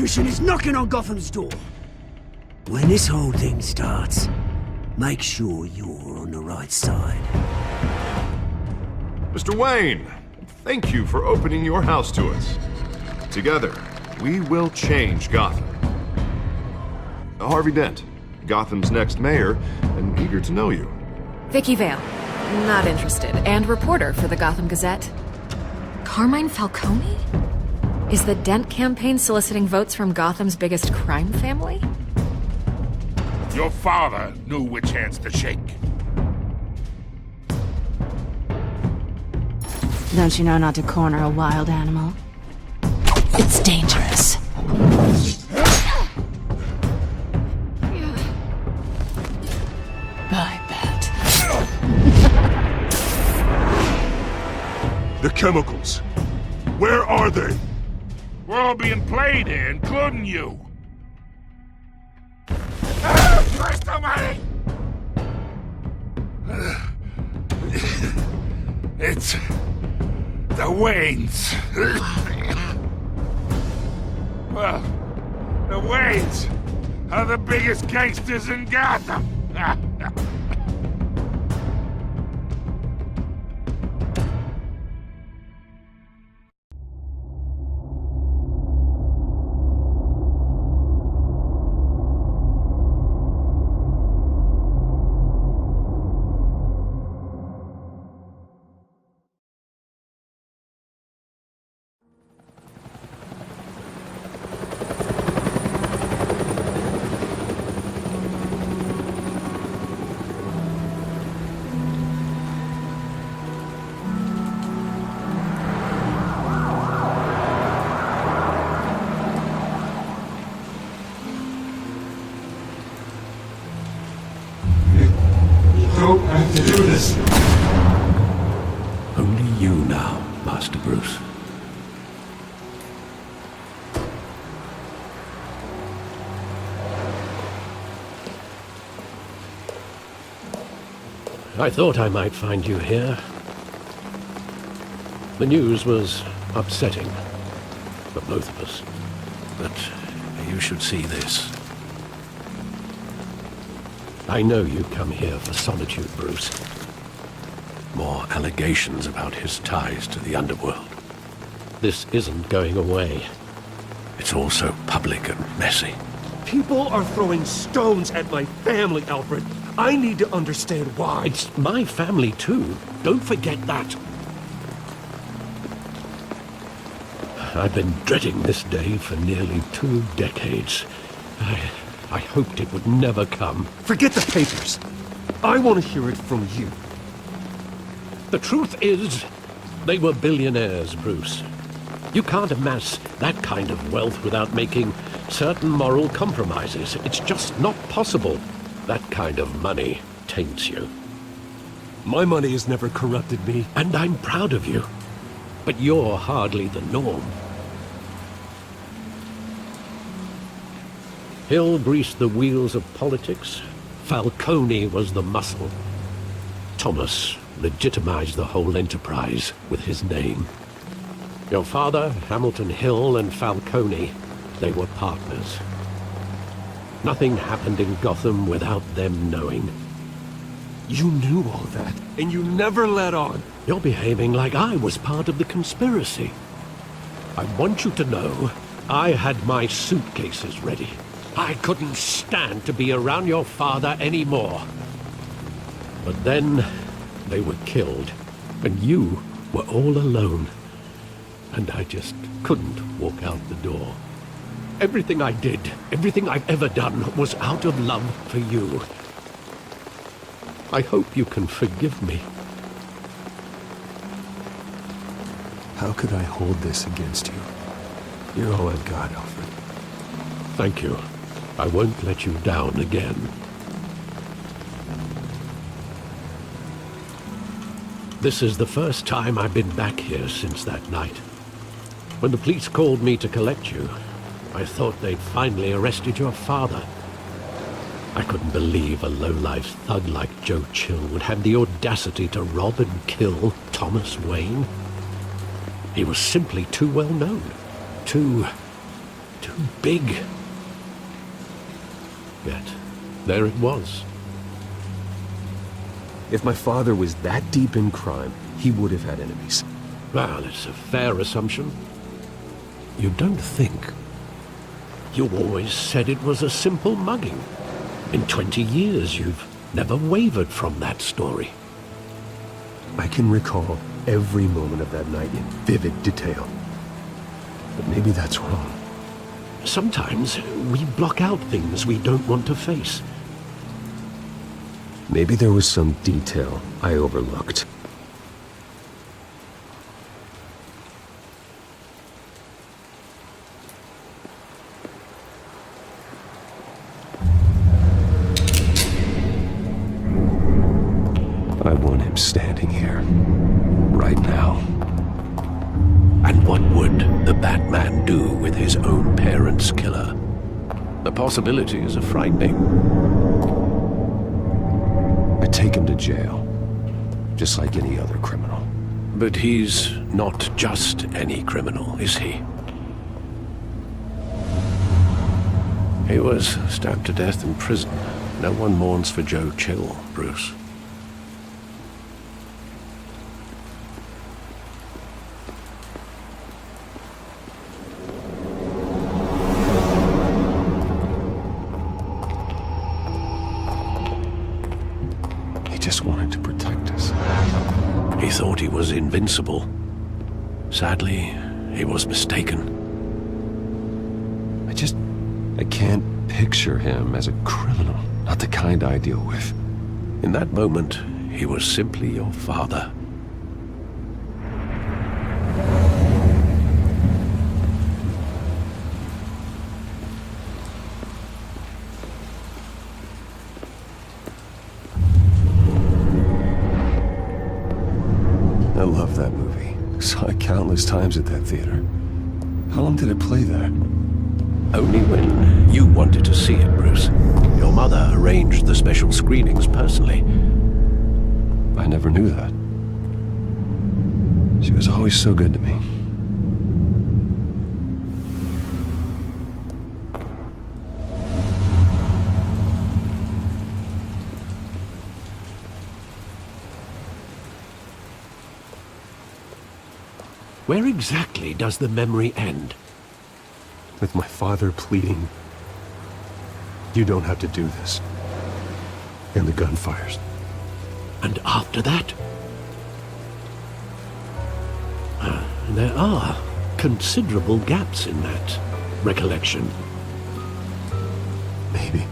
revolution is knocking on Gotham's door. When this whole thing starts, make sure you're on the right side. Mr. Wayne, thank you for opening your house to us. Together, we will change Gotham. Harvey Dent, Gotham's next mayor, and eager to know you. Vicky Vale, not interested, and reporter for the Gotham Gazette. Carmine Falcone? Is the Dent campaign soliciting votes from Gotham's biggest crime family? Your father knew which hands to shake. Don't you know not to corner a wild animal? It's dangerous. I bet. The chemicals. Where are they? We're all being played here, including you. Christ almighty! It's the Waynes. Well, the Waynes are the biggest gangsters in Gotham. Don't have to do this. Only you now, Master Bruce. I thought I might find you here. The news was upsetting for both of us. But you should see this. I know you come here for solitude, Bruce. More allegations about his ties to the underworld. This isn't going away. It's all so public and messy. People are throwing stones at my family, Alfred. I need to understand why. It's my family, too. Don't forget that. I've been dreading this day for nearly 2 decades. I hoped it would never come. Forget the papers. I want to hear it from you. The truth is, they were billionaires, Bruce. You can't amass that kind of wealth without making certain moral compromises. It's just not possible. That kind of money taints you. My money has never corrupted me. And I'm proud of you. But you're hardly the norm. Hill greased the wheels of politics. Falcone was the muscle. Thomas legitimized the whole enterprise with his name. Your father, Hamilton Hill, and Falcone, they were partners. Nothing happened in Gotham without them knowing. You knew all that, and you never let on. You're behaving like I was part of the conspiracy. I want you to know I had my suitcases ready. I couldn't stand to be around your father anymore. But then they were killed, and you were all alone. And I just couldn't walk out the door. Everything I did, everything I've ever done, was out of love for you. I hope you can forgive me. How could I hold this against you? You're all I've got, Alfred. Thank you. I won't let you down again. This is the first time I've been back here since that night. When the police called me to collect you, I thought they'd finally arrested your father. I couldn't believe a low-life thug like Joe Chill would have the audacity to rob and kill Thomas Wayne. He was simply too well known, too too big. Yet, there it was. If my father was that deep in crime, he would have had enemies. Well, it's a fair assumption. You don't think? You always said it was a simple mugging. In 20 years, you've never wavered from that story. I can recall every moment of that night in vivid detail. But maybe that's wrong. Sometimes we block out things we don't want to face. Maybe there was some detail I overlooked. I want him standing here, right now. And what would the Batman do with his own parents' killer? The possibilities are frightening. I take him to jail, just like any other criminal. But he's not just any criminal, is he? He was stabbed to death in prison. No one mourns for Joe Chill, Bruce. Just wanted to protect us. He thought he was invincible. Sadly, he was mistaken. I can't picture him as a criminal. Not the kind I deal with. In that moment, he was simply your father. I love that movie. Saw it countless times at that theater. How long did it play there? Only when you wanted to see it, Bruce. Your mother arranged the special screenings personally. I never knew that. She was always so good to me. Where exactly does the memory end? With my father pleading, "You don't have to do this." And the gun fires. And after that? There are considerable gaps in that recollection. Maybe.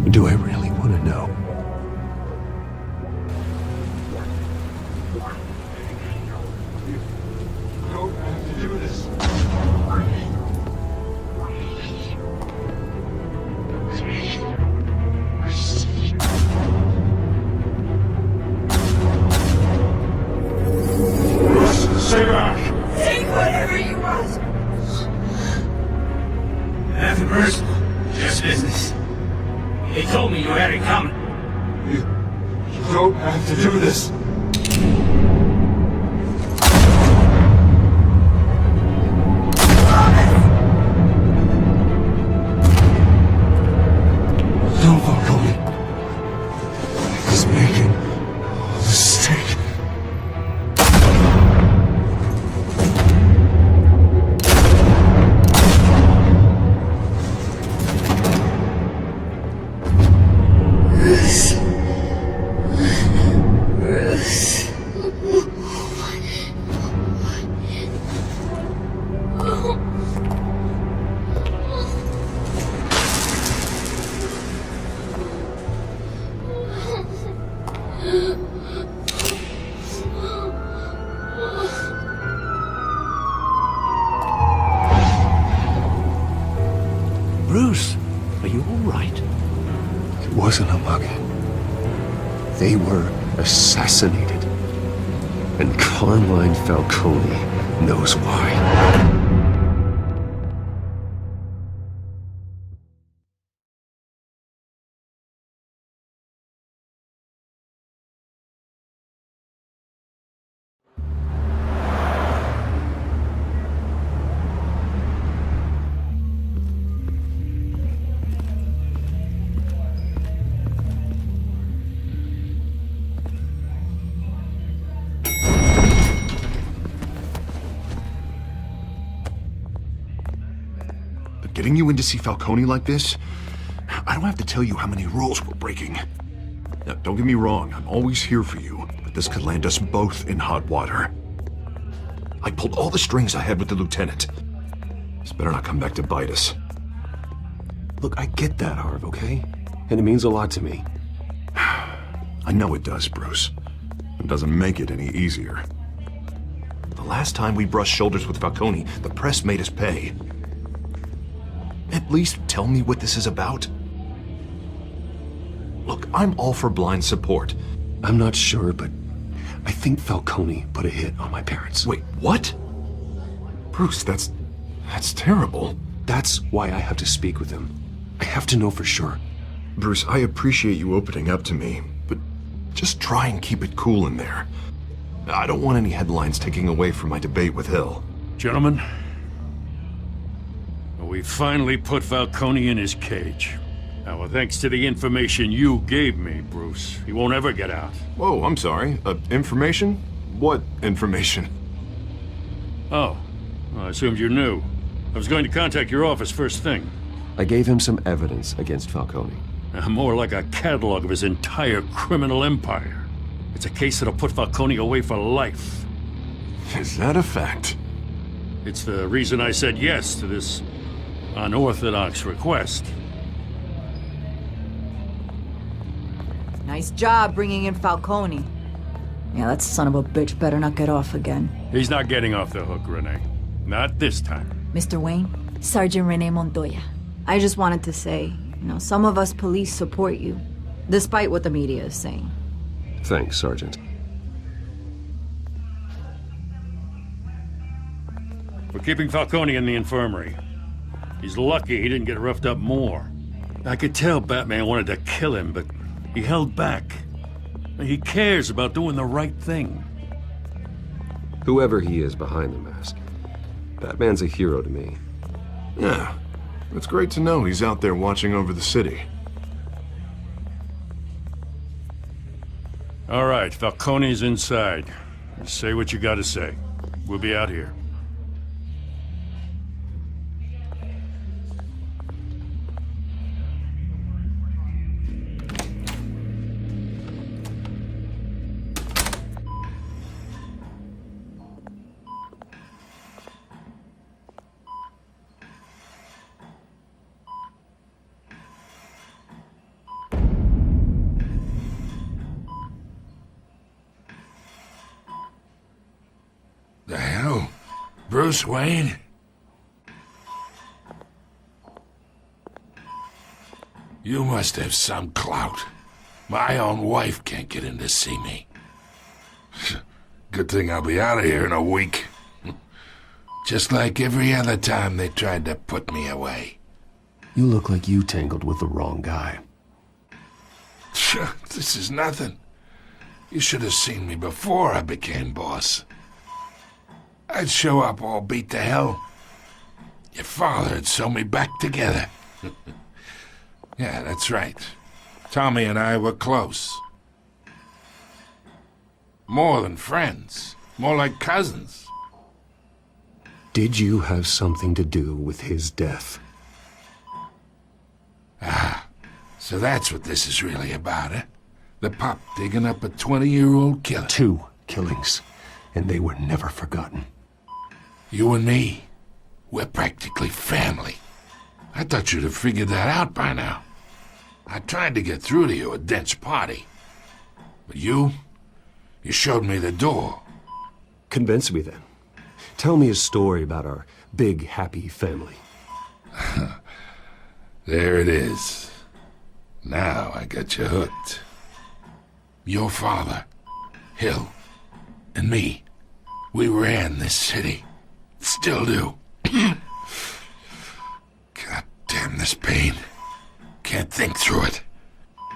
Do I really want to know? Take whatever you want. Nothing personal, just business. He told me you had it coming. You don't have to do this. Don't follow me. He's making a mistake. Bruce, are you all right? It wasn't a mugging. They were assassinated. And Carmine Falcone knows why. getting you in to see Falcone like this? I don't have to tell you how many rules we're breaking. Now, don't get me wrong, I'm always here for you, but this could land us both in hot water. I pulled all the strings I had with the lieutenant. This better not come back to bite us. Look, I get that, Harv, okay? And it means a lot to me. I know it does, Bruce. It doesn't make it any easier. The last time we brushed shoulders with Falcone, the press made us pay. At least tell me what this is about. Look, I'm all for blind support. I'm not sure, but I think Falcone put a hit on my parents. Wait, what? Bruce, that's terrible. That's why I have to speak with him. I have to know for sure. Bruce, I appreciate you opening up to me, but just try and keep it cool in there. I don't want any headlines taking away from my debate with Hill. Gentlemen, we finally put Falcone in his cage. Now, thanks to the information you gave me, Bruce, he won't ever get out. Whoa, I'm sorry. Information? What information? Oh, well, I assumed you knew. I was going to contact your office first thing. I gave him some evidence against Falcone. More like a catalog of his entire criminal empire. It's a case that'll put Falcone away for life. Is that a fact? It's the reason I said yes to this unorthodox request. Nice job bringing in Falcone. Yeah, that son of a bitch better not get off again. He's not getting off the hook, Renee. Not this time. Mr. Wayne, Sergeant Renee Montoya. I just wanted to say, some of us police support you, despite what the media is saying. Thanks, Sergeant. We're keeping Falcone in the infirmary. He's lucky he didn't get roughed up more. I could tell Batman wanted to kill him, but he held back. He cares about doing the right thing. Whoever he is behind the mask, Batman's a hero to me. Yeah, it's great to know he's out there watching over the city. All right, Falcone's inside. Say what you gotta say. We'll be out here. The hell? Bruce Wayne? You must have some clout. My own wife can't get in to see me. Good thing I'll be out of here in a week. Just like every other time they tried to put me away. You look like you tangled with the wrong guy. This is nothing. You should have seen me before I became boss. I'd show up all beat to hell. Your father'd sew me back together. Yeah, that's right. Tommy and I were close. More than friends. More like cousins. Did you have something to do with his death? Ah, so that's what this is really about, eh? The pup digging up a 20-year-old killer. 2 killings, and they were never forgotten. You and me, we're practically family. I thought you'd have figured that out by now. I tried to get through to you at Dent's party. But you showed me the door. Convince me then. Tell me a story about our big, happy family. There it is. Now I got you hooked. Your father, Hill, and me, we ran this city. Still do. God damn this pain. Can't think through it.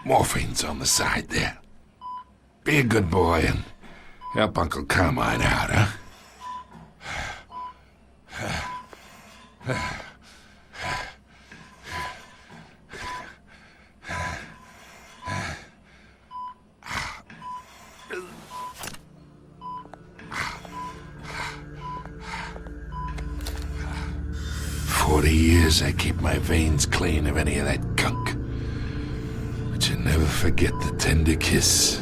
Morphine's on the side there. Be a good boy and help Uncle Carmine out, huh? 40 years, I keep my veins clean of any of that gunk. But you never forget the tender kiss.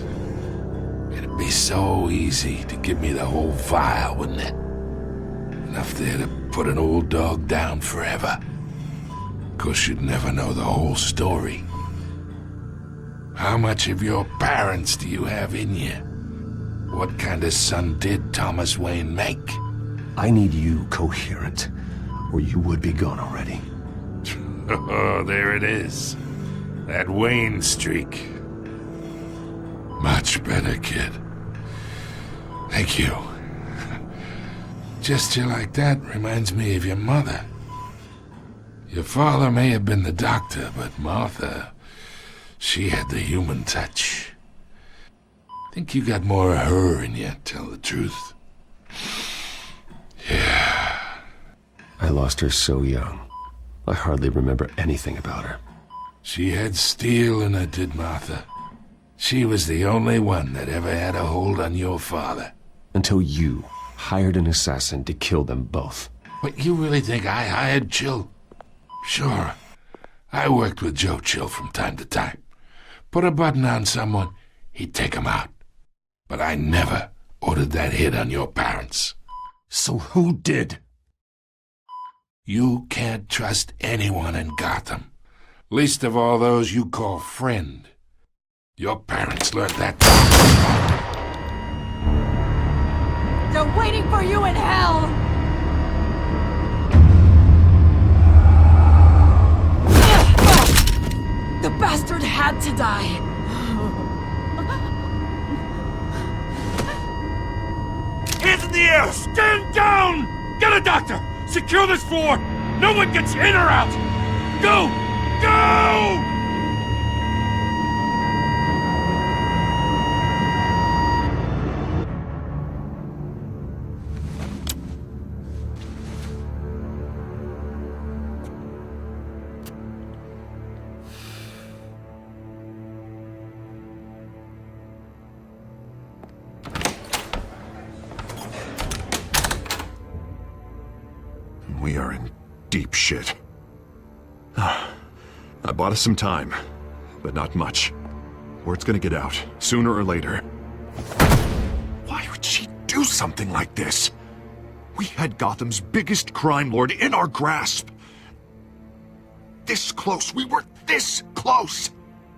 It'd be so easy to give me the whole vial, wouldn't it? Enough there to put an old dog down forever. Of course, you'd never know the whole story. How much of your parents do you have in you? What kind of son did Thomas Wayne make? I need you coherent, or you would be gone already. Oh, there it is. That Wayne streak. Much better, kid. Thank you. Gesture like that reminds me of your mother. Your father may have been the doctor, but Martha, she had the human touch. Think you got more of her in you, tell the truth. Yeah. I lost her so young. I hardly remember anything about her. She had steel in her, did Martha. She was the only one that ever had a hold on your father. Until you hired an assassin to kill them both. What, you really think I hired Chill? Sure. I worked with Joe Chill from time to time. Put a button on someone, he'd take him out. But I never ordered that hit on your parents. So who did? You can't trust anyone in Gotham. Least of all those you call friend. Your parents learned that. They're waiting for you in hell! The bastard had to die. Hands in the air! Stand down! Get a doctor! Secure this floor! No one gets in or out! Go! Go! We are in deep shit. I bought us some time, but not much. Word's gonna get out, sooner or later. Why would she do something like this? We had Gotham's biggest crime lord in our grasp. This close, we were this close!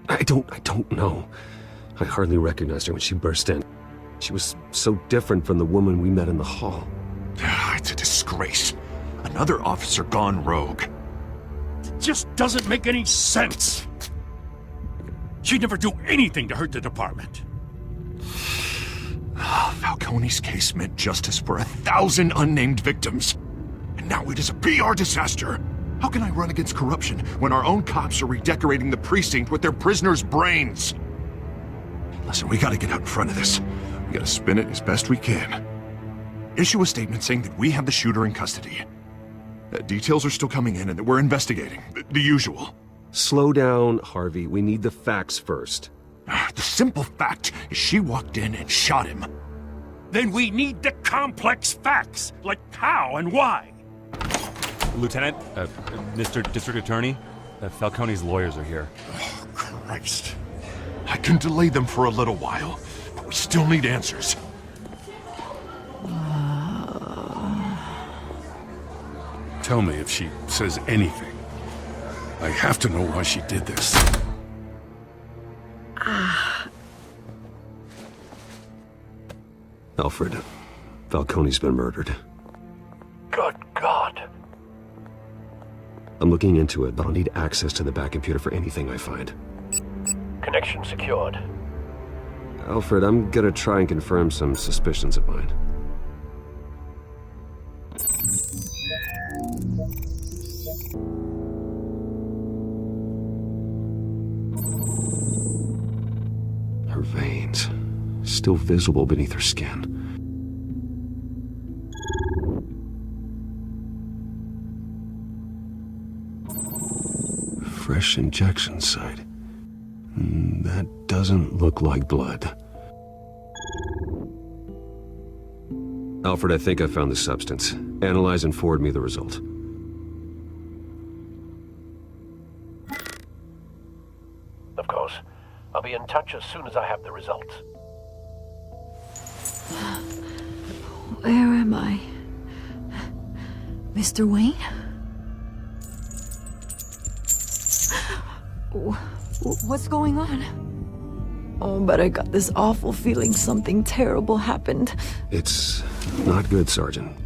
I don't know. I hardly recognized her when she burst in. She was so different from the woman we met in the hall. It's a disgrace. Another officer gone rogue. It just doesn't make any sense. She'd never do anything to hurt the department. Falcone's case meant justice for 1,000 unnamed victims. And now it is a PR disaster. How can I run against corruption when our own cops are redecorating the precinct with their prisoners' brains? Listen, we gotta get out in front of this. We gotta spin it as best we can. Issue a statement saying that we have the shooter in custody. Details are still coming in and that we're investigating. The usual. Slow down, Harvey. We need the facts first. The simple fact is she walked in and shot him. Then we need the complex facts, like how and why. Lieutenant, Mr. District Attorney, Falcone's lawyers are here. Oh, Christ. I can delay them for a little while, but we still need answers. Tell me if she says anything. I have to know why she did this. Alfred, Falcone's been murdered. Good God. I'm looking into it, but I'll need access to the back computer for anything I find. Connection secured. Alfred, I'm gonna try and confirm some suspicions of mine. Her veins, still visible beneath her skin. Fresh injection site. That doesn't look like blood. Alfred, I think I found the substance. Analyze and forward me the result. in touch as soon as I have the results. Where am I? Mr. Wayne? What's going on? Oh, but I got this awful feeling something terrible happened. It's not good, Sergeant.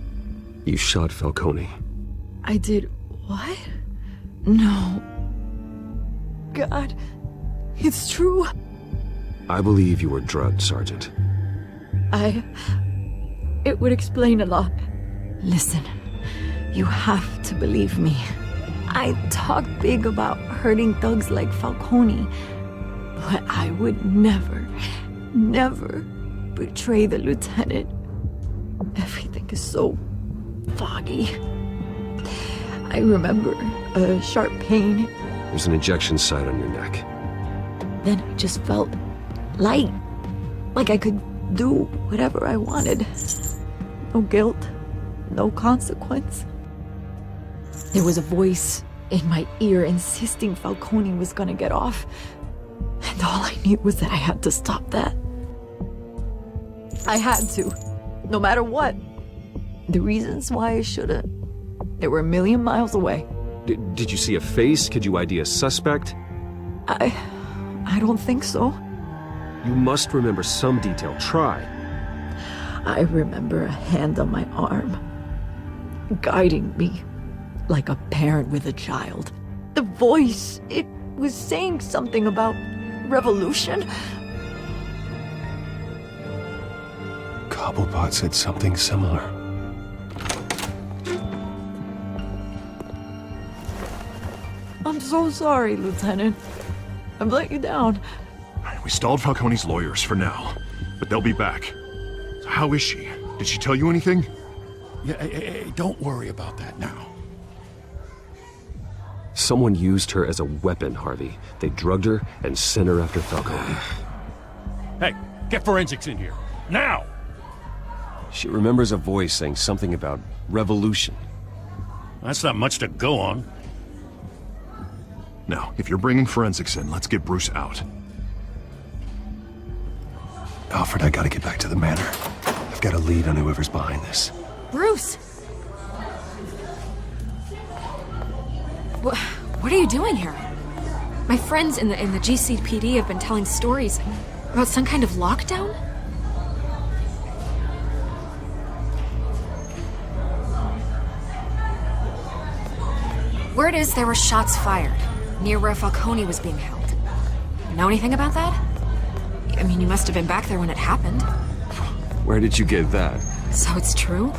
You shot Falcone. I did what? No. God, it's true. I believe you were drugged, Sergeant. It would explain a lot. Listen, you have to believe me. I talk big about hurting thugs like Falcone, but I would never betray the lieutenant. Everything is so foggy. I remember a sharp pain. There's an injection site on your neck. Then I just felt light, like I could do whatever I wanted. No guilt, no consequence. There was a voice in my ear insisting Falcone was gonna get off. And all I knew was that I had to stop that. I had to, no matter what. The reasons why I shouldn't, they were a million miles away. Did you see a face? Could you ID a suspect? I don't think so. You must remember some detail. Try. I remember a hand on my arm, guiding me like a parent with a child. The voice, it was saying something about revolution. Cobblepot said something similar. I'm so sorry, Lieutenant. I've let you down. We stalled Falcone's lawyers for now, but they'll be back. So how is she? Did she tell you anything? Yeah, hey, don't worry about that now. Someone used her as a weapon, Harvey. They drugged her and sent her after Falcone. Hey, get forensics in here. Now! She remembers a voice saying something about revolution. That's not much to go on. Now, if you're bringing forensics in, let's get Bruce out. Alfred, I gotta get back to the manor. I've got a lead on whoever's behind this. Bruce! What are you doing here? My friends in the GCPD have been telling stories about some kind of lockdown? Word is there were shots fired near where Falcone was being held. Know anything about that? I mean, you must have been back there when it happened. Where did you get that? So it's true?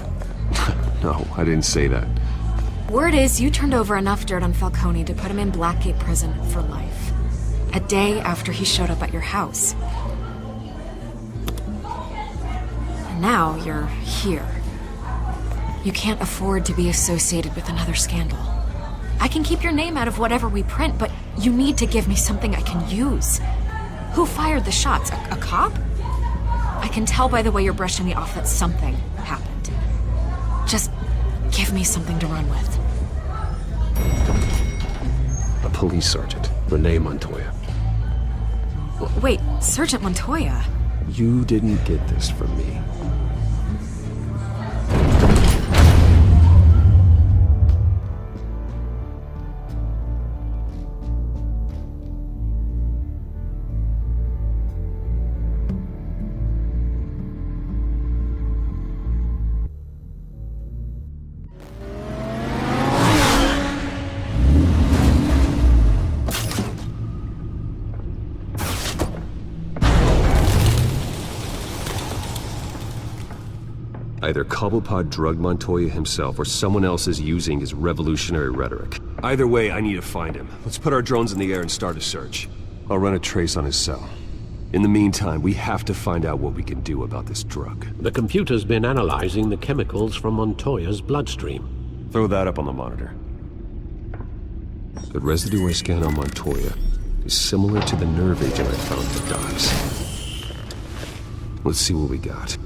No, I didn't say that. Word is you turned over enough dirt on Falcone to put him in Blackgate Prison for life. A day after he showed up at your house. And now you're here. You can't afford to be associated with another scandal. I can keep your name out of whatever we print, but you need to give me something I can use. Who fired the shots? A cop? I can tell by the way you're brushing me off that something happened. Just give me something to run with. A police sergeant, Renee Montoya. Wait, Sergeant Montoya? You didn't get this from me. Either Cobblepot drugged Montoya himself or someone else is using his revolutionary rhetoric. Either way, I need to find him. Let's put our drones in the air and start a search. I'll run a trace on his cell. In the meantime, we have to find out what we can do about this drug. The computer's been analyzing the chemicals from Montoya's bloodstream. Throw that up on the monitor. The residue I scanned on Montoya is similar to the nerve agent I found in the docks. Let's see what we got.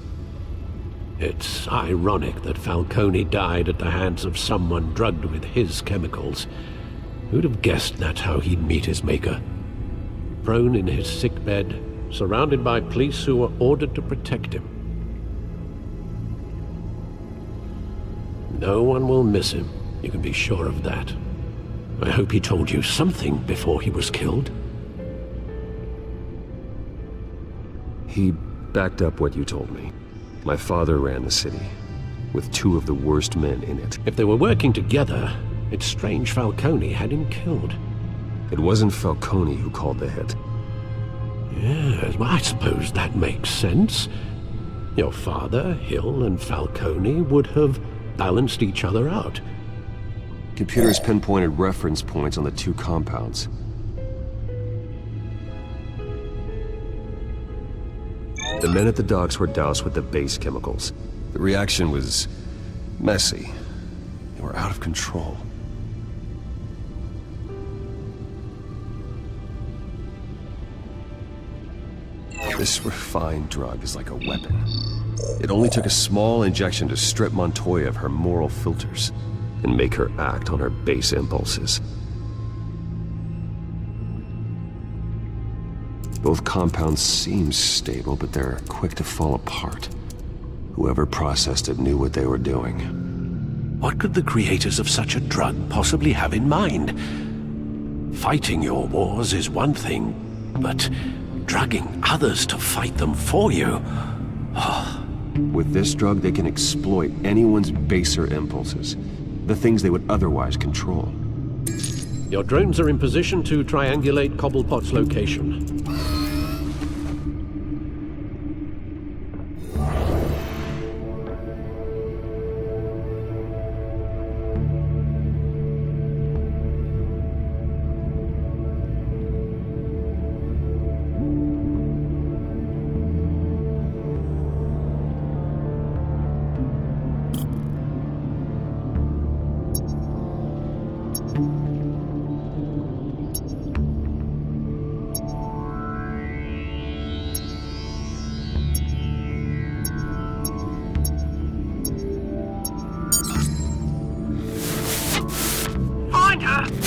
It's ironic that Falcone died at the hands of someone drugged with his chemicals. Who'd have guessed that's how he'd meet his maker? prone in his sick bed, surrounded by police who were ordered to protect him. No one will miss him, you can be sure of that. I hope he told you something before he was killed. He backed up what you told me. My father ran the city, with 2 of the worst men in it. If they were working together, it's strange Falcone had him killed. It wasn't Falcone who called the hit. Yes, well, I suppose that makes sense. Your father, Hill, and Falcone would have balanced each other out. Computers pinpointed reference points on the 2 compounds. The men at the docks were doused with the base chemicals. The reaction was messy. They were out of control. This refined drug is like a weapon. It only took a small injection to strip Montoya of her moral filters and make her act on her base impulses. Both compounds seem stable, but they're quick to fall apart. Whoever processed it knew what they were doing. What could the creators of such a drug possibly have in mind? Fighting your wars is one thing, but drugging others to fight them for you? With this drug, they can exploit anyone's baser impulses, the things they would otherwise control. Your drones are in position to triangulate Cobblepot's location.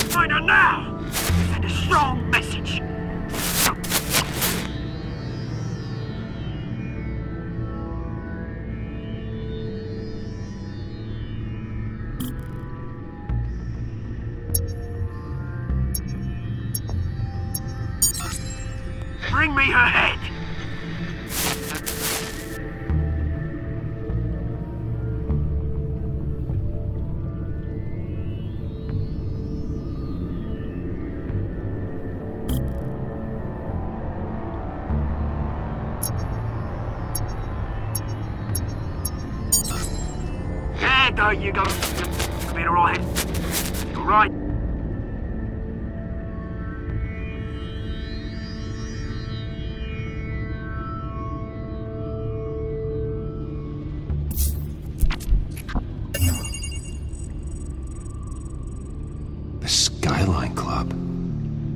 Find her now! Send a strong message! Bring me her head! There you go. You'll be alright. You're right. The Skyline Club.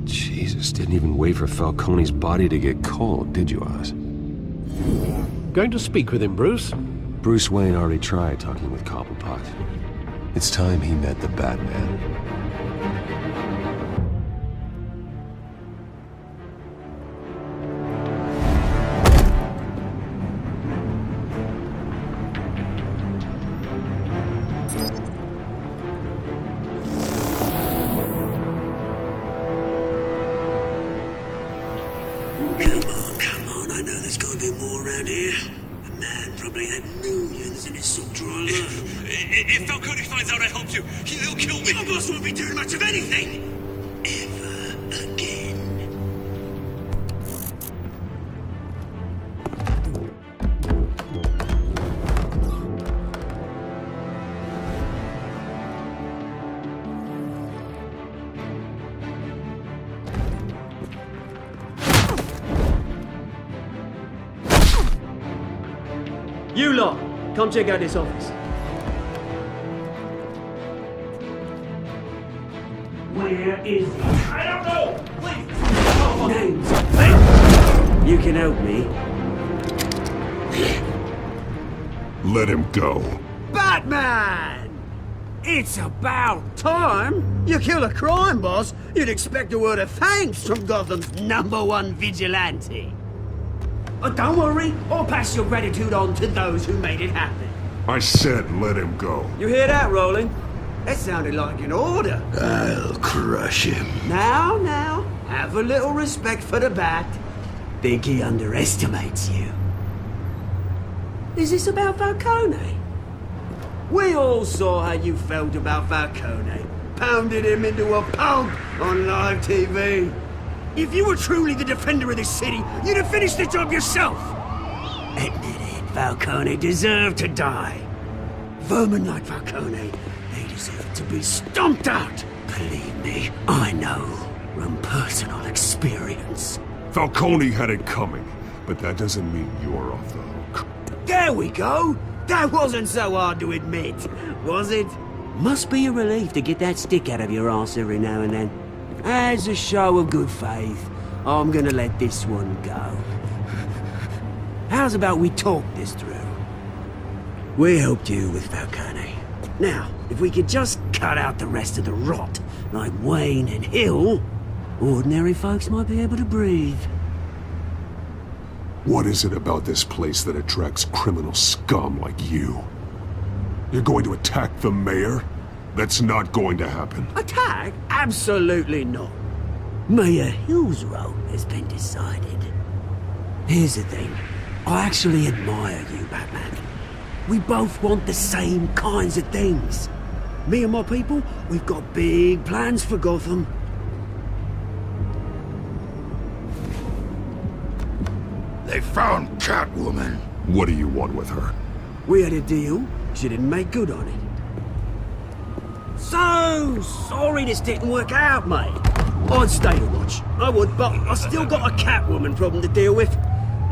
Jesus, didn't even wait for Falcone's body to get cold, did you, Oz? Going to speak with him, Bruce? Bruce Wayne already tried talking with Cobblepot. It's time he met the Batman. Come on, I know there's gotta be more around here. The man probably had millions in his sub-driver. If Falcone finds out I helped you, he'll kill me. Your boss won't be doing much of anything! Ever again. You lot, come check out this office. Where is he? I don't know! Please! Names. You can help me. Let him go. Batman! It's about time. You kill a crime boss, you'd expect a word of thanks from Gotham's #1 vigilante. Don't worry, I'll pass your gratitude on to those who made it happen. I said let him go. You hear that, Roland? That sounded like an order. I'll crush him. Now, have a little respect for the Bat. Think he underestimates you. Is this about Falcone? We all saw how you felt about Falcone. Pounded him into a pulp on live TV. If you were truly the defender of this city, you'd have finished the job yourself. Admit it, Falcone deserved to die. Vermin like Falcone, they deserve to be stomped out. Believe me, I know from personal experience. Falcone had it coming, but that doesn't mean you're off the hook. There we go. That wasn't so hard to admit, was it? Must be a relief to get that stick out of your arse every now and then. As a show of good faith, I'm gonna let this one go. How's about we talk this through? We helped you with Falcone. Now, if we could just cut out the rest of the rot, like Wayne and Hill, ordinary folks might be able to breathe. What is it about this place that attracts criminal scum like you? You're going to attack the mayor? That's not going to happen. Attack? Absolutely not. Mayor Hill's role has been decided. Here's the thing. I actually admire you, Batman. We both want the same kinds of things. Me and my people, we've got big plans for Gotham. They found Catwoman. What do you want with her? We had a deal. She didn't make good on it. So sorry this didn't work out, mate. I'd stay to watch. I would, but I still got a Catwoman problem to deal with.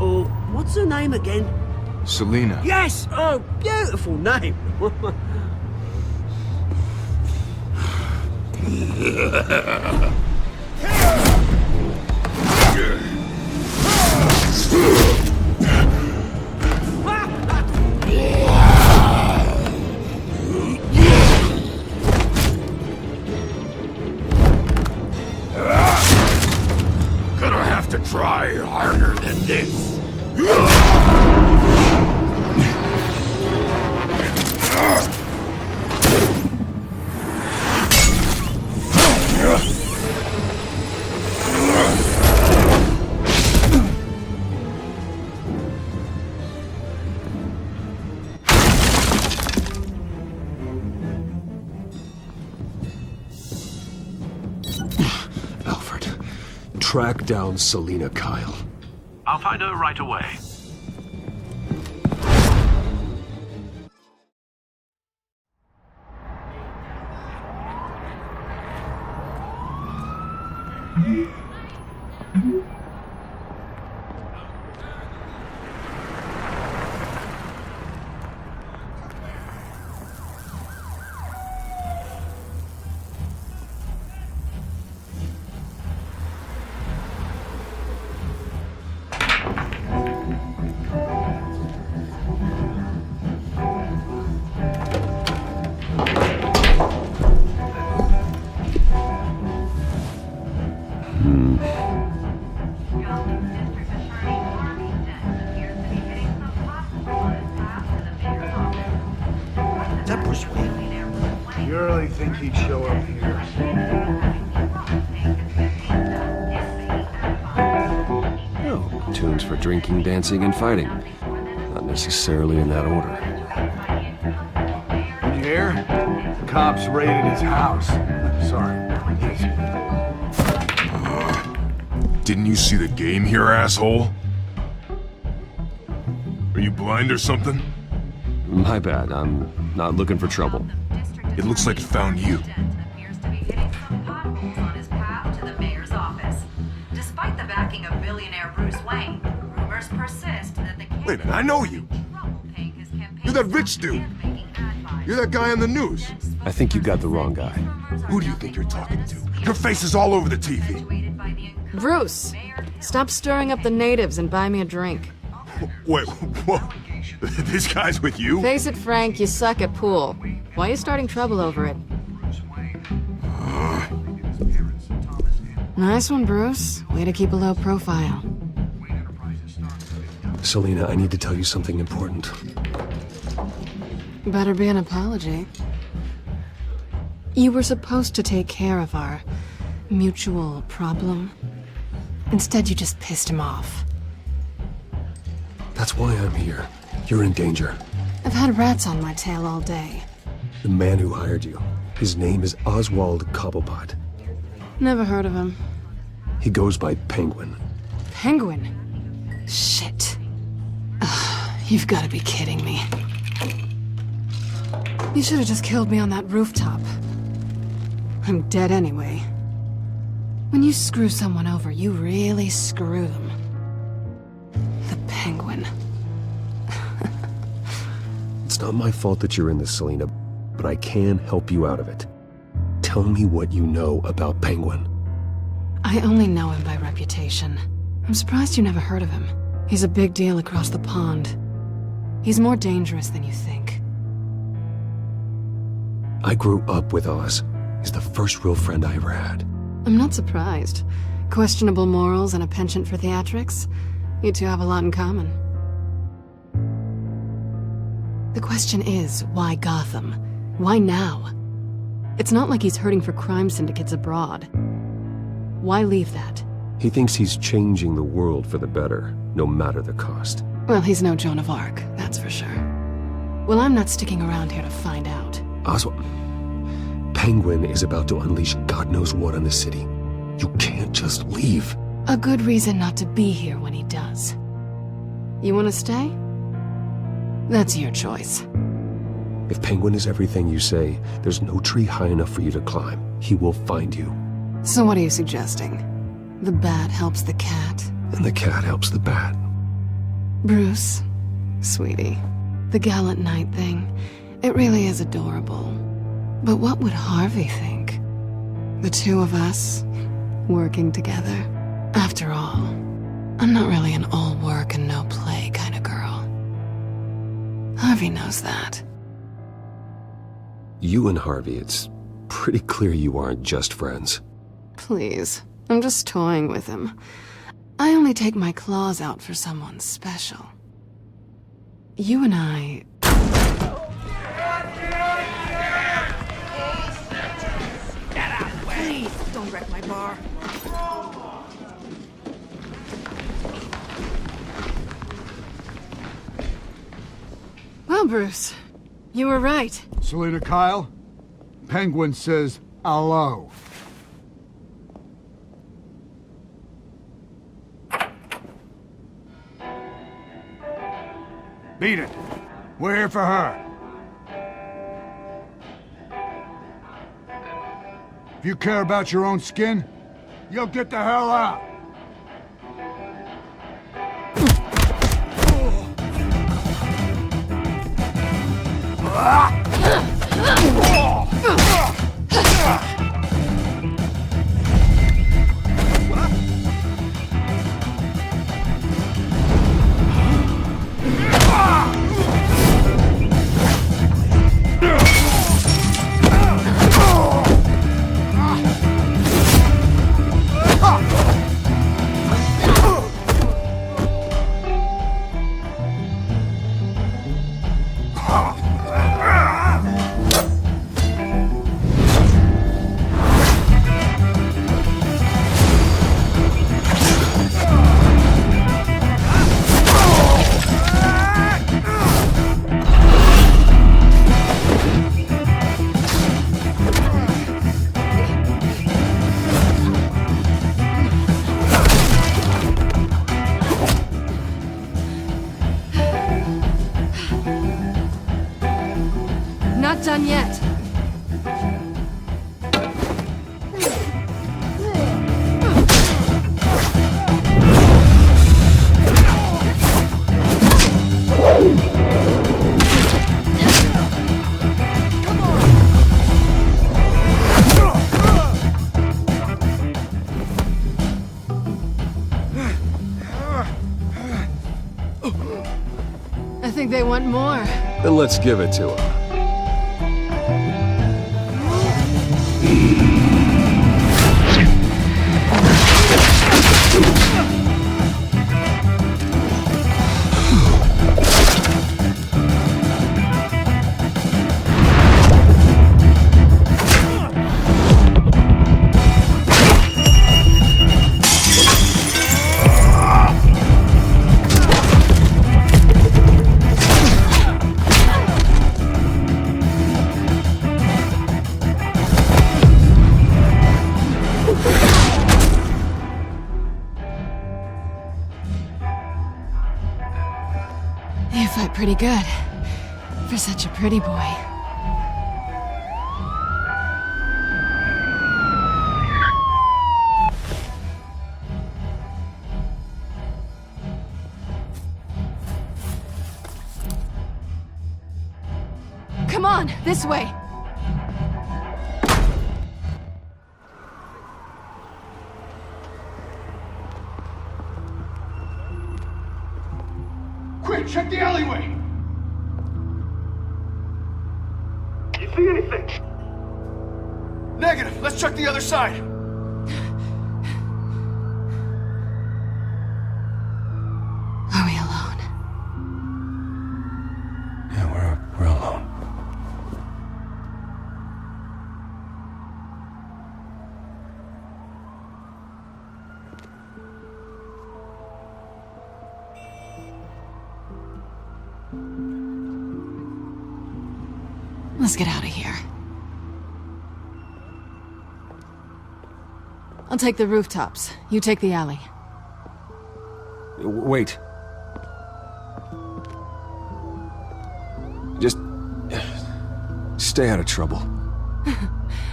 Or, what's her name again? Selina. Yes! Oh, beautiful name. Gonna have to try harder than this. Alfred, track down Selina Kyle. I'll find her right away. You really think he'd show up here? Oh, tunes for drinking, dancing, and fighting. Not necessarily in that order. Did you hear? The cops raided his house. Sorry. Didn't you see the game here, asshole? Are you blind or something? My bad, I'm not looking for trouble. It looks like it found you. Despite the backing of billionaire Bruce Wayne, rumors persist that the Wait a minute, I know you! You're that rich dude! You're that guy on the news! I think you got the wrong guy. Who do you think you're talking to? Your face is all over the TV! Bruce, stop stirring up the natives and buy me a drink. Wait, whoa. This guy's with you? Face it, Frank, you suck at pool. Why are you starting trouble over it? Nice one, Bruce. Way to keep a low profile. Selena, I need to tell you something important. Better be an apology. You were supposed to take care of our mutual problem. Instead, you just pissed him off. That's why I'm here. You're in danger. I've had rats on my tail all day. The man who hired you, his name is Oswald Cobblepot. Never heard of him. He goes by Penguin. Penguin? Shit. Ugh, you've got to be kidding me. You should have just killed me on that rooftop. I'm dead anyway. When you screw someone over, you really screw them. The Penguin. It's not my fault that you're in this, Selena, but I can help you out of it. Tell me what you know about Penguin. I only know him by reputation. I'm surprised you never heard of him. He's a big deal across the pond. He's more dangerous than you think. I grew up with Oz. He's the first real friend I ever had. I'm not surprised. Questionable morals and a penchant for theatrics. You two have a lot in common. The question is, why Gotham? Why now? It's not like he's hurting for crime syndicates abroad. Why leave that? He thinks he's changing the world for the better, no matter the cost. Well, he's no Joan of Arc, that's for sure. Well, I'm not sticking around here to find out. Oswald, Penguin is about to unleash God knows what on the city. You can't just leave. A good reason not to be here when he does. You want to stay? That's your choice. If Penguin is everything you say, there's no tree high enough for you to climb. He will find you. So what are you suggesting? The bat helps the cat? And the cat helps the bat. Bruce, sweetie, the gallant knight thing, it really is adorable. But what would Harvey think? The two of us, working together. After all, I'm not really an all work and no play kind of girl. Harvey knows that. You and Harvey, it's pretty clear you aren't just friends. Please, I'm just toying with him. I only take my claws out for someone special. You and I... Get out, please! Don't wreck my bar. Well, Bruce, you were right. Selena Kyle, Penguin says hello. Beat it. We're here for her. If you care about your own skin, you'll get the hell out. Not done yet. I think they want more. Then let's give it to them. You fight pretty good. For such a pretty boy. Come on, this way. Quick, check the alleyway! You see anything? Negative. Let's check the other side. Are we alone? Yeah, we're alone. Let's get out of here. I'll take the rooftops. You take the alley. Wait. Just stay out of trouble.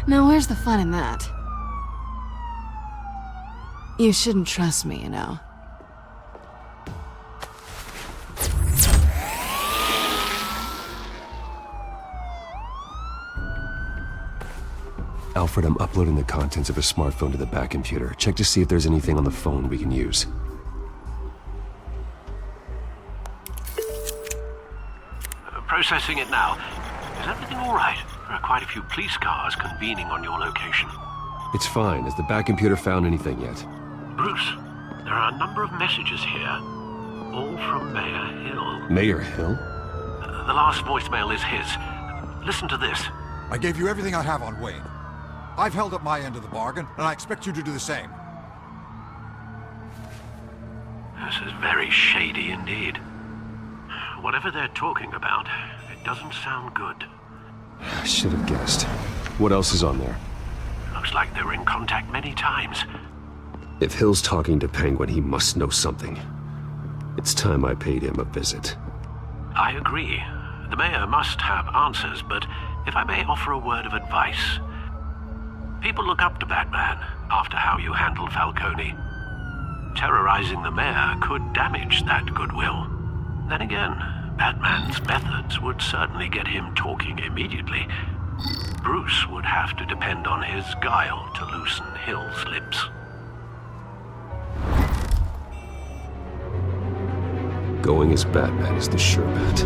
Now, where's the fun in that? You shouldn't trust me, you know. Alfred, I'm uploading the contents of a smartphone to the back computer. Check to see if there's anything on the phone we can use. Processing it now. Is everything all right? There are quite a few police cars convening on your location. It's fine. Has the back computer found anything yet? Bruce, there are a number of messages here. All from Mayor Hill. Mayor Hill? The last voicemail is his. Listen to this. I gave you everything I have on Wayne. I've held up my end of the bargain, and I expect you to do the same. This is very shady indeed. Whatever they're talking about, it doesn't sound good. I should have guessed. What else is on there? Looks like they were in contact many times. If Hill's talking to Penguin, he must know something. It's time I paid him a visit. I agree. The mayor must have answers, but if I may offer a word of advice. People look up to Batman after how you handled Falcone. Terrorizing the mayor could damage that goodwill. Then again, Batman's methods would certainly get him talking immediately. Bruce would have to depend on his guile to loosen Hill's lips. Going as Batman is the sure bet.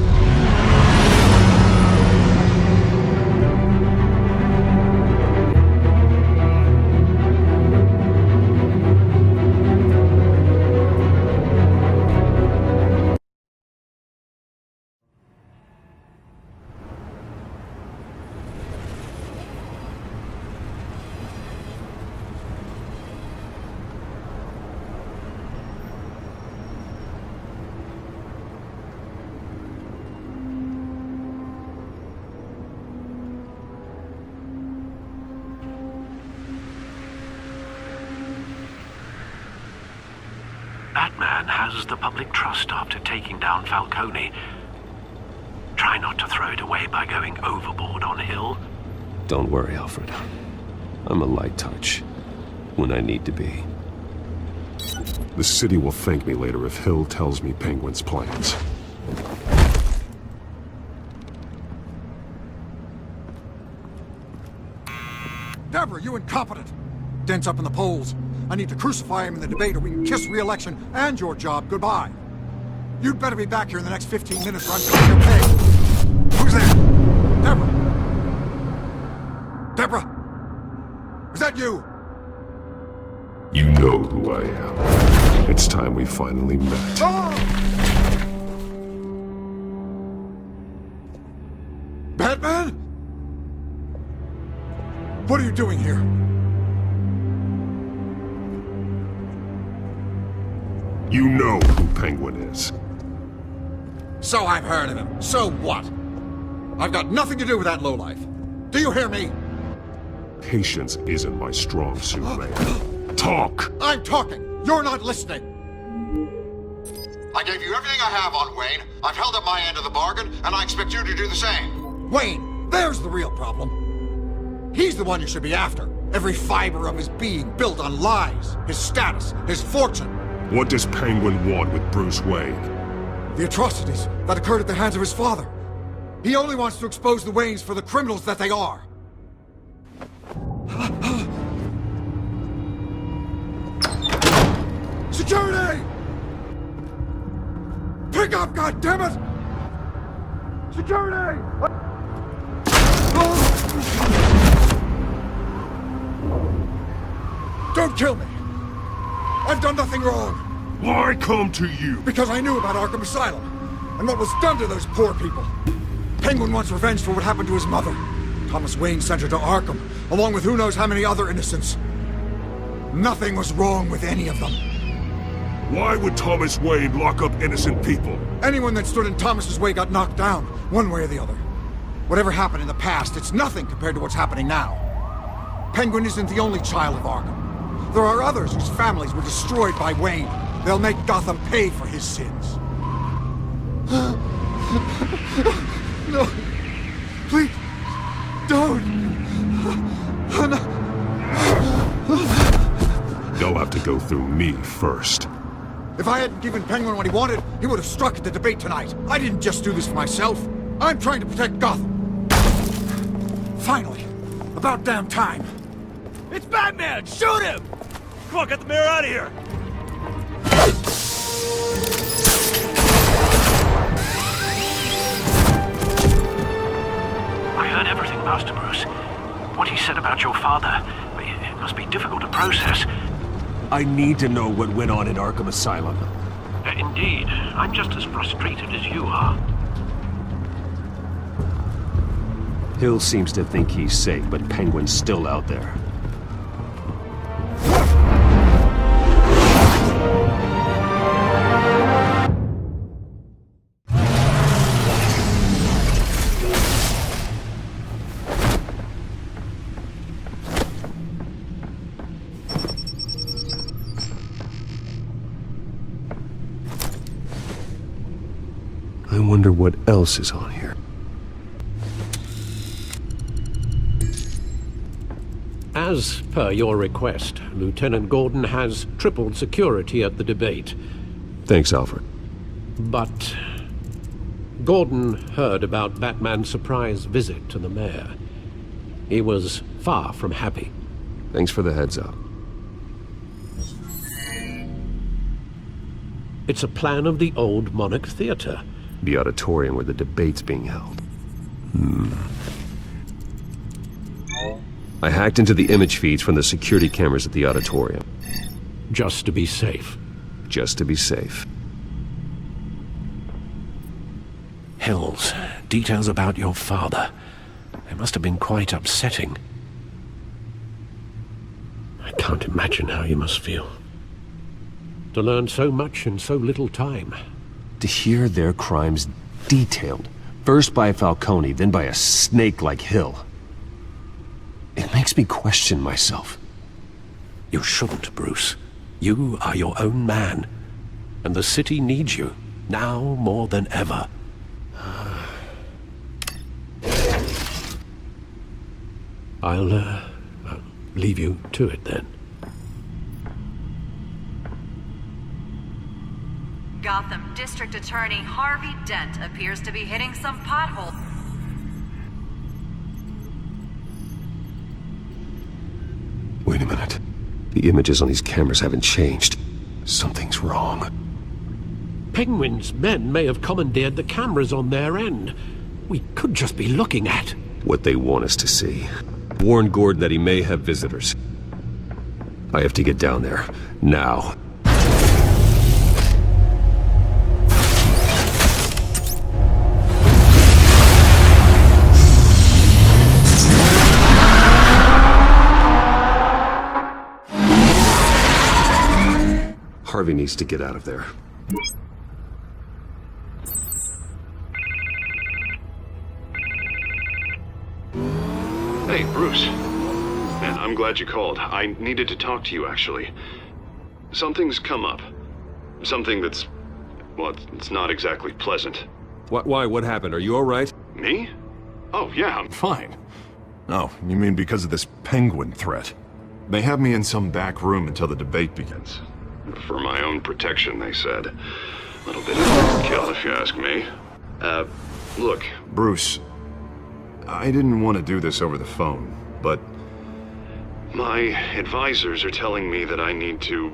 Batman has the public trust after taking down Falcone. Try not to throw it away by going overboard on Hill. Don't worry, Alfred. I'm a light touch. When I need to be. The city will thank me later if Hill tells me Penguin's plans. Deborah, you incompetent! Dent's up in the polls. I need to crucify him in the debate or we can kiss re-election and your job goodbye. You'd better be back here in the next 15 minutes or I'm going to pay. Who's there? Deborah? Deborah? Is that you? You know who I am. It's time we finally met. Batman? What are you doing here? You know who Penguin is. So I've heard of him. So what? I've got nothing to do with that lowlife. Do you hear me? Patience isn't my strong suit, man. Talk! I'm talking! You're not listening! I gave you everything I have on Wayne. I've held up my end of the bargain, and I expect you to do the same. Wayne, there's the real problem. He's the one you should be after. Every fiber of his being built on lies, his status, his fortune. What does Penguin want with Bruce Wayne? The atrocities that occurred at the hands of his father. He only wants to expose the Waynes for the criminals that they are. Security! Pick up, goddammit! Security! Don't kill me! I've done nothing wrong! Why come to you? Because I knew about Arkham Asylum, and what was done to those poor people. Penguin wants revenge for what happened to his mother. Thomas Wayne sent her to Arkham, along with who knows how many other innocents. Nothing was wrong with any of them. Why would Thomas Wayne lock up innocent people? Anyone that stood in Thomas's way got knocked down, one way or the other. Whatever happened in the past, it's nothing compared to what's happening now. Penguin isn't the only child of Arkham. There are others whose families were destroyed by Wayne. They'll make Gotham pay for his sins. No. Please. Don't. They'll have to go through me first. If I hadn't given Penguin what he wanted, he would have struck at the debate tonight. I didn't just do this for myself. I'm trying to protect Gotham. Finally. About damn time. It's Batman! Shoot him! Come on, get the mayor out of here! I heard everything, Master Bruce. What he said about your father, it must be difficult to process. I need to know what went on in Arkham Asylum. Indeed. I'm just as frustrated as you are. Hill seems to think he's safe, but Penguin's still out there. I wonder what else is on here. As per your request, Lieutenant Gordon has tripled security at the debate. Thanks, Alfred. But Gordon heard about Batman's surprise visit to the mayor. He was far from happy. Thanks for the heads up. It's a plan of the old Monarch Theater. The auditorium where the debate's being held. I hacked into the image feeds from the security cameras at the auditorium. Just to be safe. Just to be safe. Hills, details about your father. They must have been quite upsetting. I can't imagine how you must feel. To learn so much in so little time. To hear their crimes detailed, first by Falcone, then by a snake like Hill. It makes me question myself. You shouldn't, Bruce. You are your own man. And the city needs you, now more than ever. I'll leave you to it then. Gotham District Attorney Harvey Dent appears to be hitting some potholes. Wait a minute. The images on these cameras haven't changed. Something's wrong. Penguin's men may have commandeered the cameras on their end. We could just be looking at what they want us to see. Warn Gordon that he may have visitors. I have to get down there, now. Harvey needs to get out of there. Hey, Bruce. Man, I'm glad you called. I needed to talk to you, actually. Something's come up. Something that's... well, it's not exactly pleasant. Why? What happened? Are you alright? Me? Oh, yeah, I'm fine. Oh, you mean because of this penguin threat? They have me in some back room until the debate begins. For my own protection, they said. A little bit of overkill, if you ask me. Look, Bruce, I didn't want to do this over the phone, but my advisors are telling me that I need to...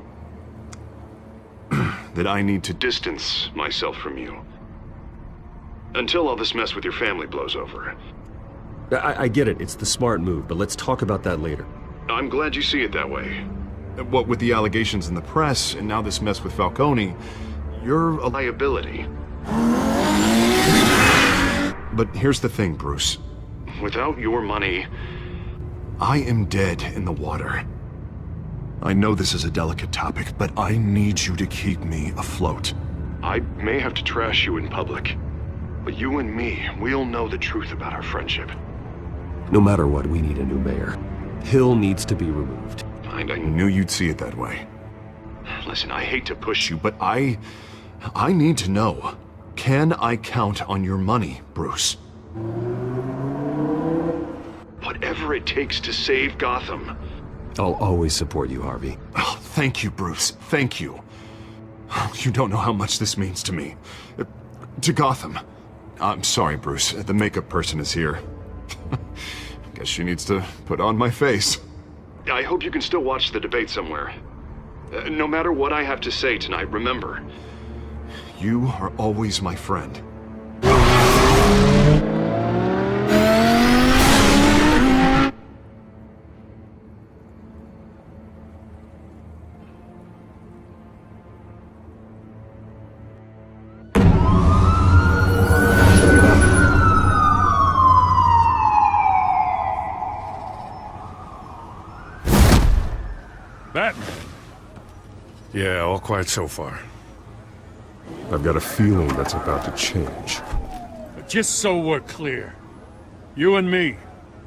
that I need to distance myself from you. Until all this mess with your family blows over. I get it. It's the smart move, but let's talk about that later. I'm glad you see it that way. What with the allegations in the press, and now this mess with Falcone, you're a liability. But here's the thing, Bruce. Without your money, I am dead in the water. I know this is a delicate topic, but I need you to keep me afloat. I may have to trash you in public, but you and me, we'll know the truth about our friendship. No matter what, we need a new mayor. Hill needs to be removed. I knew you'd see it that way. Listen, I hate to push you, but I need to know. Can I count on your money, Bruce? Whatever it takes to save Gotham. I'll always support you, Harvey. Oh, thank you, Bruce. Thank you. You don't know how much this means to me. To Gotham. I'm sorry, Bruce. The makeup person is here. Guess she needs to put on my face. I hope you can still watch the debate somewhere. No matter what I have to say tonight, remember, you are always my friend. Batman? Yeah, all quiet so far. I've got a feeling that's about to change. But just so we're clear, you and me,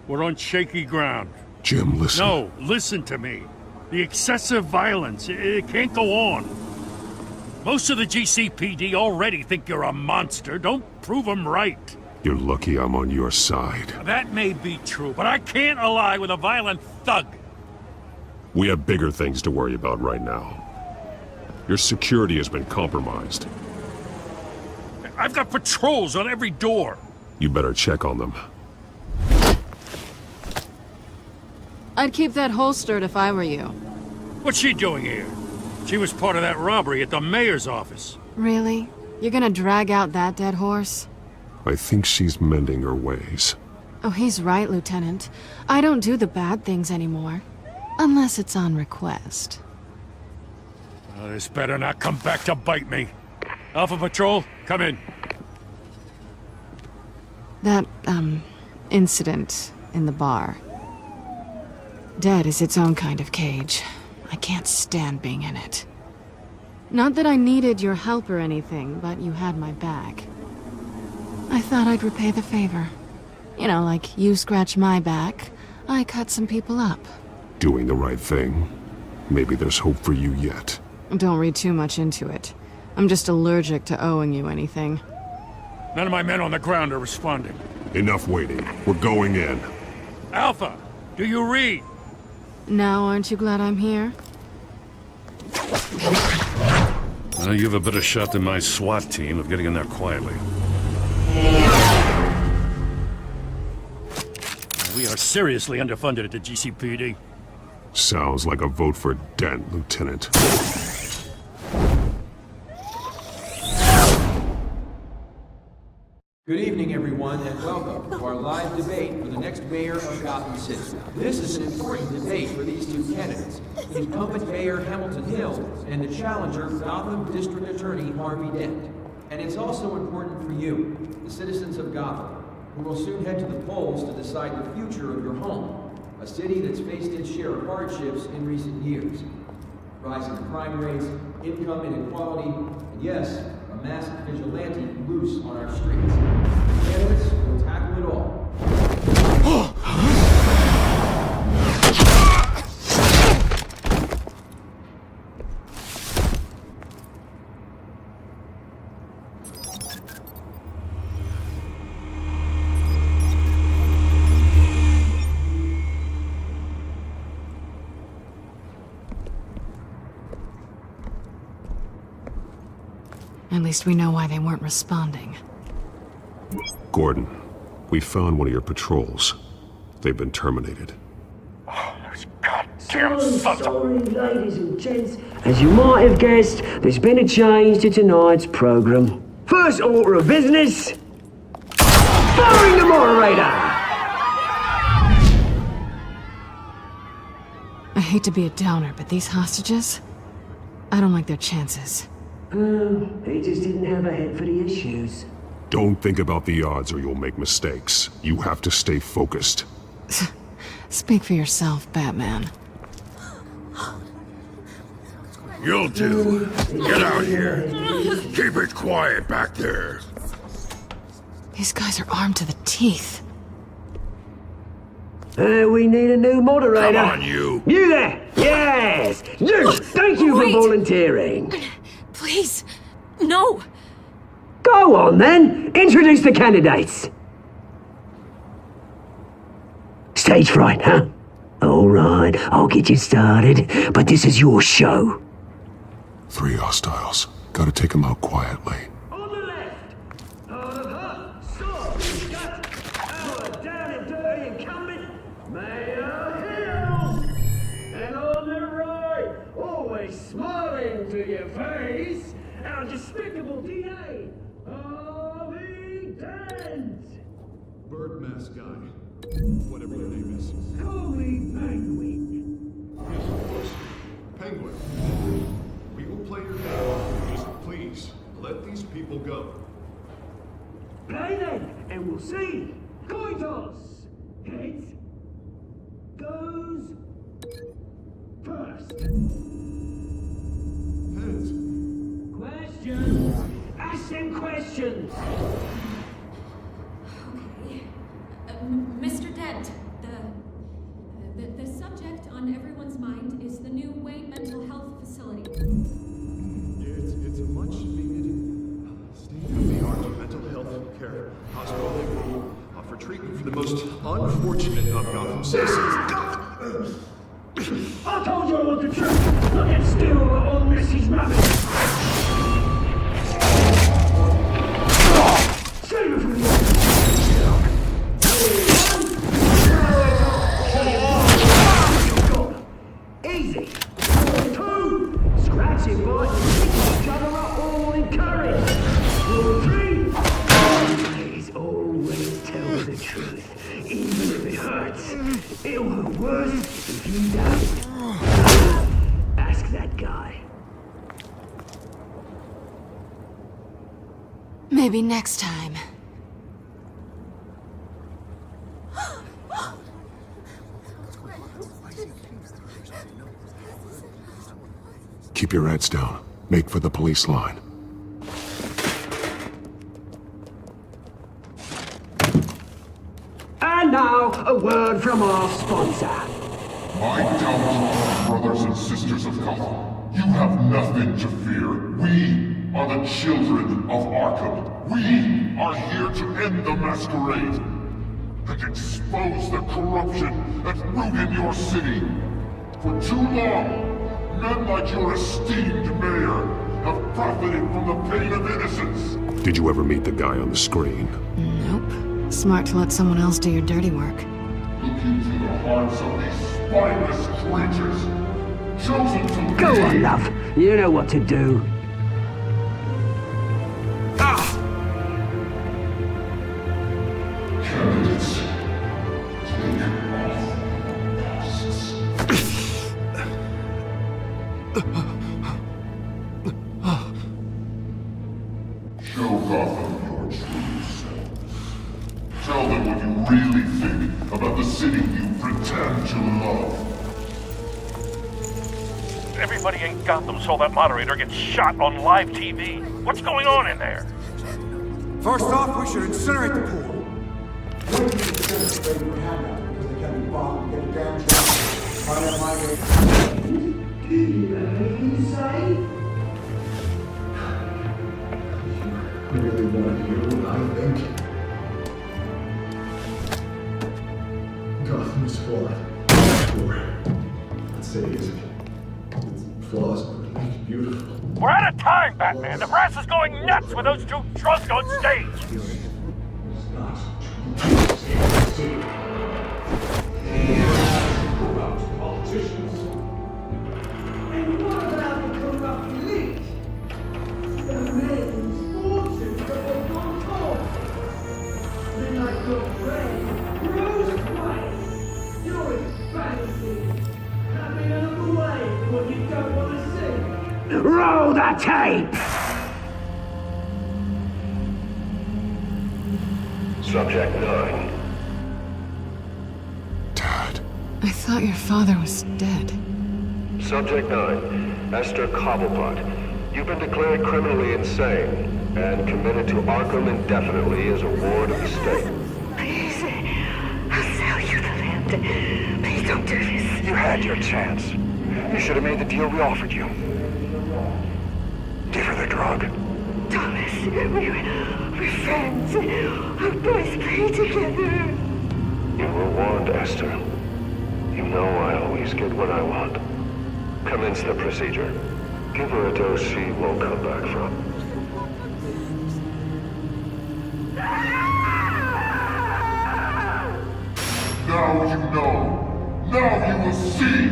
we're on shaky ground. Jim, listen. No, listen to me. The excessive violence, it can't go on. Most of the GCPD already think you're a monster. Don't prove them right. You're lucky I'm on your side. That may be true, but I can't ally with a violent thug. We have bigger things to worry about right now. Your security has been compromised. I've got patrols on every door. You better check on them. I'd keep that holstered if I were you. What's she doing here? She was part of that robbery at the mayor's office. Really? You're gonna drag out that dead horse? I think she's mending her ways. Oh, he's right, Lieutenant. I don't do the bad things anymore. Unless it's on request. Oh, this better not come back to bite me. Alpha Patrol, come in. That, incident in the bar. Dead is its own kind of cage. I can't stand being in it. Not that I needed your help or anything, but you had my back. I thought I'd repay the favor. You know, like you scratch my back, I cut some people up. Doing the right thing. Maybe there's hope for you yet. Don't read too much into it. I'm just allergic to owing you anything. None of my men on the ground are responding. Enough waiting. We're going in. Alpha, do you read? Now aren't you glad I'm here? Well, you have a better shot than my SWAT team of getting in there quietly. We are seriously underfunded at the GCPD. Sounds like a vote for Dent, Lieutenant. Good evening, everyone, and welcome to our live debate for the next mayor of Gotham City. This is an important debate for these two candidates, incumbent Mayor Hamilton Hill and the challenger, Gotham District Attorney Harvey Dent. And it's also important for you, the citizens of Gotham, who will soon head to the polls to decide the future of your home, a city that's faced its share of hardships in recent years. Rising crime rates, income inequality, and yes, a masked vigilante loose on our streets. Candidates will tackle it all. At least we know why they weren't responding. Gordon, we found one of your patrols. They've been terminated. Damn sorry, ladies and gents. As you might have guessed, there's been a change to tonight's program. First order of business, firing the moderator! I hate to be a downer, but these hostages, I don't like their chances. He just didn't have a head for the issues. Don't think about the odds or you'll make mistakes. You have to stay focused. Speak for yourself, Batman. You'll do. Get out here. Keep it quiet back there. These guys are armed to the teeth. We need a new moderator. Come on, you. You there! Yes! You! Thank you for volunteering. Please, no. Go on, then. Introduce the candidates. Stage fright, huh? All right, I'll get you started, but this is your show. 3 hostiles. Gotta take them out quietly. On the left, part of her, so we've got our down and dirty incumbent, Mayor Hill. And on the right, always smiling to your face, our despicable DA, Harvey Dent. Bird mask guy. Whatever your name is. Call me Penguin. Penguin. We will play your game. Just please, let these people go. Play then, and we'll see. Coin toss. Heads goes first. Heads. Questions. Ask them questions. Mr. Dent, the subject on everyone's mind is the new Wayne Mental Health Facility. It's a much-needed state-of-the-art mental health care hospital that will offer treatment for the most unfortunate of Gotham citizens. I told you I want the truth. Not get still on Mrs. Rabbit. Save it from you. Easy. 2, scratching boys and picking each other up, all encouraged. 3, please always tell the truth, even if it hurts. It'll hurt worse if you don't. Ask that guy. Maybe next time. Keep your heads down. Make for the police line. And now, a word from our sponsor. My talented brothers and sisters of Gotham, you have nothing to fear. We are the children of Arkham. We are here to end the masquerade and expose the corruption that ruined your city. For too long, men like your esteemed mayor have profited from the pain of innocence. Did you ever meet the guy on the screen? Nope. Smart to let someone else do your dirty work. Look into the hearts of these spineless creatures, chosen to Go on, love. You know what to do. Tell them what you really think about the city you pretend to love. Everybody in Gotham saw that moderator get shot on live TV. What's going on in there? First off, we should incinerate the pool. Really want you, I think. Gotham is flawed. Or, let's say its flaws would make it beautiful. We're out of time, Batman. The brass is going nuts with those two drunks on stage. Corrupt politicians. And what about the corrupt elite? The men's fortunes that will not talk. Then like your friend, Bruce Wayne. You're expanding. Having another way for what you don't want to see. Roll the tape! Subject 9. I thought your father was dead. Subject 9, Esther Cobblepot. You've been declared criminally insane and committed to Arkham indefinitely as a ward of the state. Please, I'll sell you the land. Please don't do this. You had your chance. You should have made the deal we offered you. Give her the drug. Thomas, we're friends. Our boys play together. You were warned, Esther. You know I always get what I want. Commence the procedure. Give her a dose she won't come back from. Now you know. Now you will see.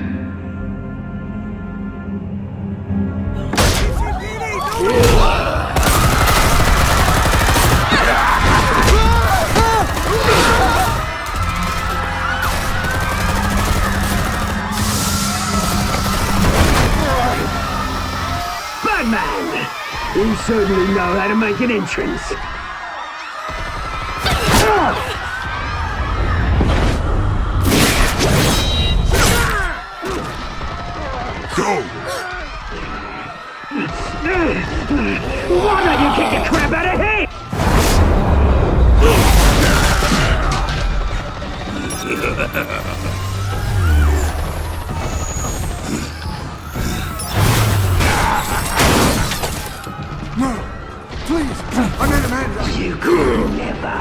Batman! You certainly know how to make an entrance. Go! Why don't you kick the crap out of him? No! Please! I made a man! You could never!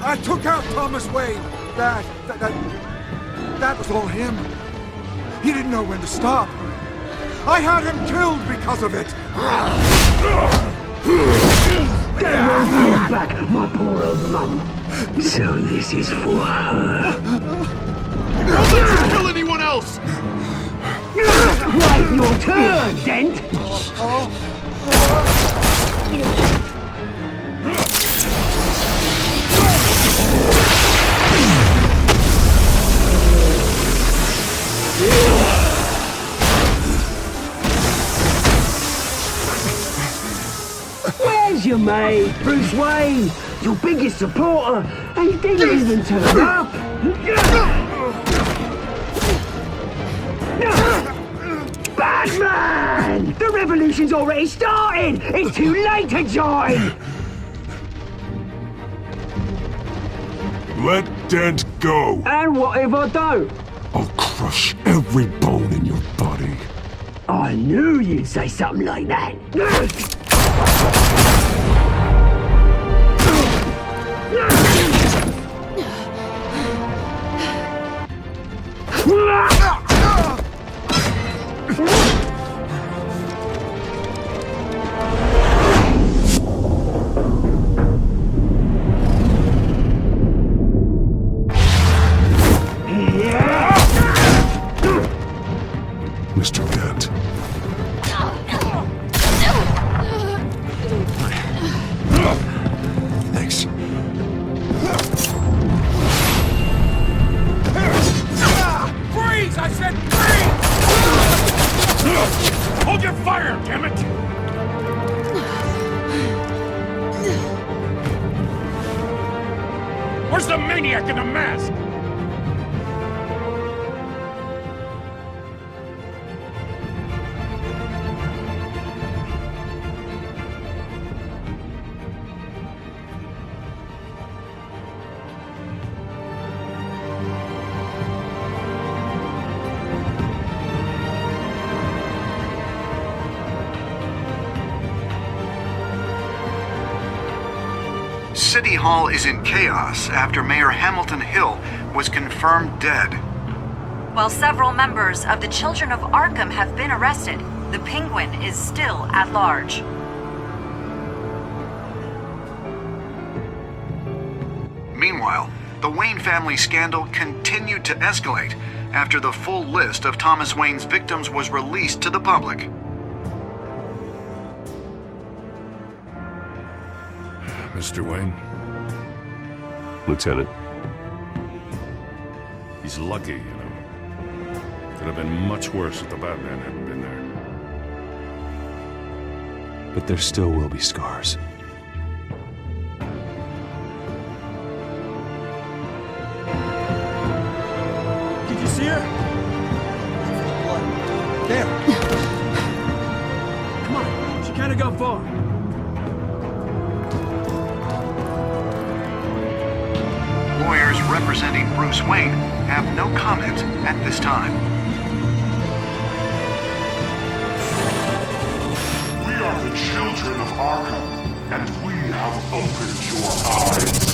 I took out Thomas Wayne. That was all him. He didn't know when to stop. I had him killed because of it. They won't bring back my poor old mum. So this is for her. Don't let her kill anyone else! Right, your turn, Dent! Where's your mate, Bruce Wayne? Your biggest supporter, and he didn't even turn up! Batman! The revolution's already started! It's too late to join! Let Dent go! And what if I don't? I'll crush every bone in your body. I knew you'd say something like that. Mr. Dent. Where's the maniac in the mask? City Hall is in chaos after Mayor Hamilton Hill was confirmed dead. While several members of the Children of Arkham have been arrested, the Penguin is still at large. Meanwhile, the Wayne family scandal continued to escalate after the full list of Thomas Wayne's victims was released to the public. Mr. Wayne? Lieutenant. He's lucky, you know. Could have been much worse if the Batman hadn't been there. But there still will be scars. Did you see her? There. Come on, she can't have gone far. Lawyers representing Bruce Wayne have no comment at this time. We are the children of Arkham, and we have opened your eyes.